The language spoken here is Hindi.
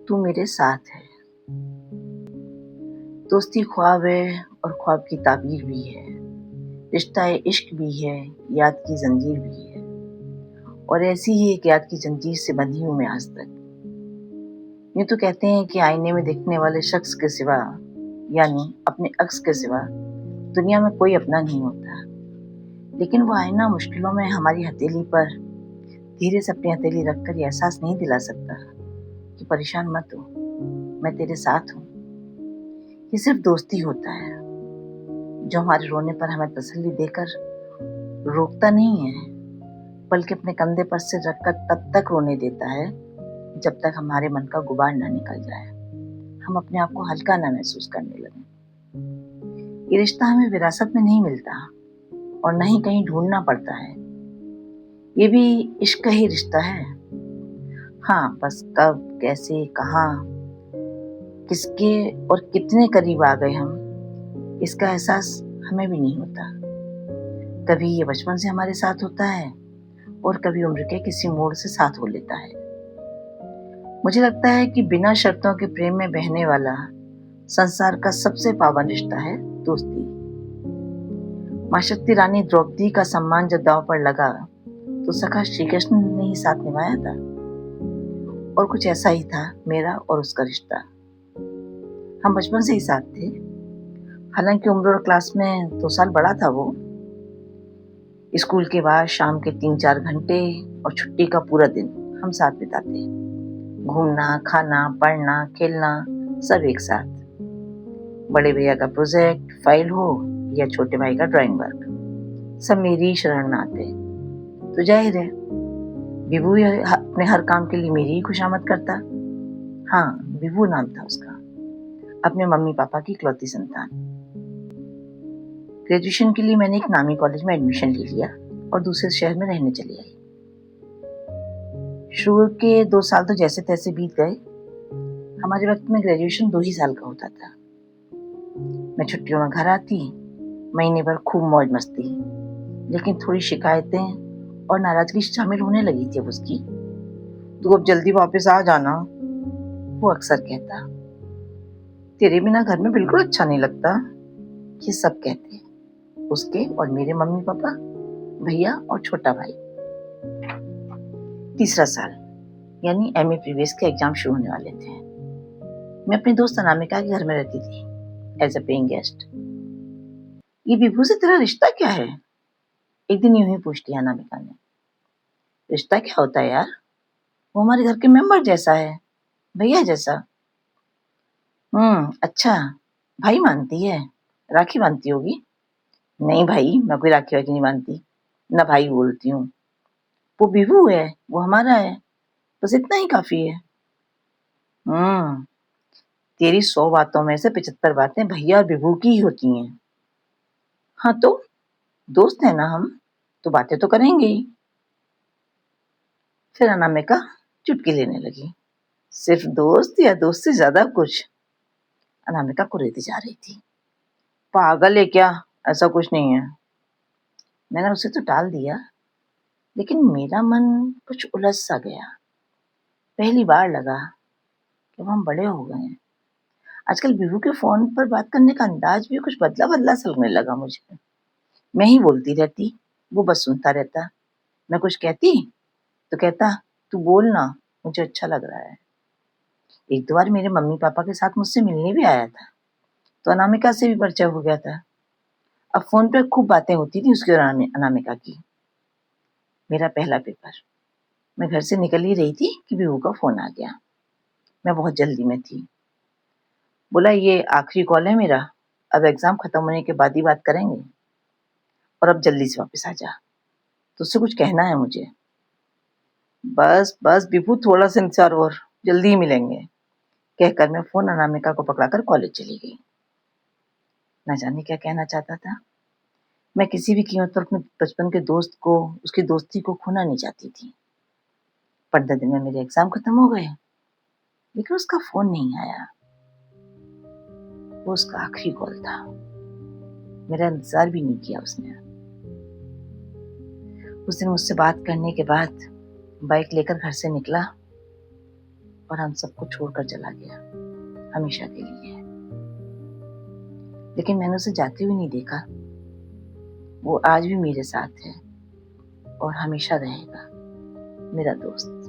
तू मेरे साथ है। दोस्ती ख्वाब है और ख्वाब की ताबीर भी है। रिश्ता इश्क भी है, याद की जंजीर भी है। और ऐसी ही एक याद की जंजीर से बंधी हूं मैं आज तक। यूं तो कहते हैं कि आईने में दिखने वाले शख्स के सिवा, यानी अपने अक्स के सिवा, दुनिया में कोई अपना नहीं होता। लेकिन वो आईना मुश्किलों में हमारी हथेली पर धीरे से अपनी हथेली रखकर ये एहसास नहीं दिला सकता कि परेशान मत हो, मैं तेरे साथ हूँ। ये सिर्फ दोस्ती होता है जो हमारे रोने पर हमें तसल्ली देकर रोकता नहीं है, बल्कि अपने कंधे पर सिर रखकर तब तक रोने देता है जब तक हमारे मन का गुबार ना निकल जाए, हम अपने आप को हल्का ना महसूस करने लगे। ये रिश्ता हमें विरासत में नहीं मिलता और न ही कहीं ढूंढना पड़ता है। ये भी इश्क का ही रिश्ता है। हाँ, बस कब, कैसे, कहाँ, किसके और कितने करीब आ गए हम, इसका एहसास हमें भी नहीं होता। कभी ये बचपन से हमारे साथ होता है और कभी उम्र के किसी मोड़ से साथ हो लेता है। मुझे लगता है कि बिना शर्तों के प्रेम में बहने वाला संसार का सबसे पावन रिश्ता है दोस्ती। माँ शक्ति रानी द्रौपदी का सम्मान जब दांव पर लगा तो सखा श्री कृष्ण ने ही साथ निभाया था। और कुछ ऐसा ही था मेरा और उसका रिश्ता। हम बचपन से ही साथ थे। हालांकि उम्र और क्लास में 2 साल बड़ा था वो। स्कूल के बाद शाम के 3-4 घंटे और छुट्टी का पूरा दिन हम साथ बिताते। घूमना, खाना, पढ़ना, खेलना, सब एक साथ। बड़े भैया का प्रोजेक्ट, फाइल हो या छोटे भाई का ड्राइंग वर्क, सब मेरी शरण में आते। तो जाहिर है विभू अपने हर काम के लिए मेरी ही खुशामद करता। हाँ, विभू नाम था उसका, अपने मम्मी पापा की इकलौती संतान। ग्रेजुएशन के लिए मैंने एक नामी कॉलेज में एडमिशन ले लिया और दूसरे शहर में रहने चली आई। शुरू के 2 साल तो जैसे तैसे बीत गए। हमारे वक्त में ग्रेजुएशन 2 ही साल का होता था। मैं छुट्टियों में घर आती, महीने भर खूब मौज मस्ती, लेकिन थोड़ी शिकायतें और नाराजगी शामिल होने लगी थी अब उसकी। तू अब जल्दी वापस आ जाना, वो अक्सर कहता। तेरे बिना घर में बिल्कुल अच्छा नहीं लगता, ये सब कहते, उसके और मेरे मम्मी पापा, भैया और छोटा भाई। तीसरा साल यानी एमए प्रीवियस के एग्जाम शुरू होने वाले थे। मैं अपनी दोस्त अनामिका के घर में रहती थी एज अ पेइंग गेस्ट। ये विभू से तेरा रिश्ता क्या है? एक दिन यूं ही पूछ लिया अनामिका ने। रिश्ता क्या होता है यार? वो हमारे घर के मेंबर जैसा है, भैया जैसा। अच्छा, भाई मानती है, राखी बांधती होगी? नहीं भाई, मैं कोई राखी वाखी नहीं बांधती, ना भाई बोलती हूँ। वो विभू है, वो हमारा है, बस इतना ही काफी है। तेरी 100 बातों में से 75 बातें भैया और विभू की ही होती हैं। हाँ तो दोस्त है ना हम, तो बातें तो करेंगे ही। फिर अनामिका चुटकी लेने लगी। सिर्फ दोस्त या दोस्त से ज्यादा कुछ? अनामिका कुरेदी जा रही थी। पागल है क्या? ऐसा कुछ नहीं है। मैंने उसे तो टाल दिया, लेकिन मेरा मन कुछ उलझ सा गया। पहली बार लगा कि अब हम बड़े हो गए हैं। आजकल विभू के फोन पर बात करने का अंदाज भी कुछ बदला बदला सा लगने लगा मुझे। मैं ही बोलती रहती, वो बस सुनता रहता। मैं कुछ कहती तो कहता, तू बोल ना, मुझे अच्छा लग रहा है। 1-2 बार मेरे मम्मी पापा के साथ मुझसे मिलने भी आया था, तो अनामिका से भी परिचय हो गया था। अब फोन पे खूब बातें होती थी उसकी और अनामिका की। मेरा पहला पेपर, मैं घर से निकल ही रही थी कि विभू का फोन आ गया। मैं बहुत जल्दी में थी। बोला, ये आखिरी कॉल है मेरा, अब एग्जाम खत्म होने के बाद ही बात करेंगे, और अब जल्दी से वापस आ जा, तुझसे कुछ कहना है मुझे। बस बस विभू, थोड़ा सा इंतजार और, जल्दी ही मिलेंगे, कहकर मैं फोन अनामिका को पकड़ाकर कॉलेज चली गई। न जाने क्या कहना चाहता था। मैं किसी भी कीमत पर अपने बचपन के दोस्त को, उसकी दोस्ती को खोना नहीं चाहती थी। 15 दिन में मेरे एग्जाम खत्म हो गए, लेकिन उसका फोन नहीं आया। वो उसका आखिरी कॉल था। मेरा इंतजार भी नहीं किया उसने। उस दिन मुझसे बात करने के बाद बाइक लेकर घर से निकला और हम सबको छोड़कर चला गया हमेशा के लिए। लेकिन मैंने उसे जाते हुए नहीं देखा। वो आज भी मेरे साथ है और हमेशा रहेगा, मेरा दोस्त।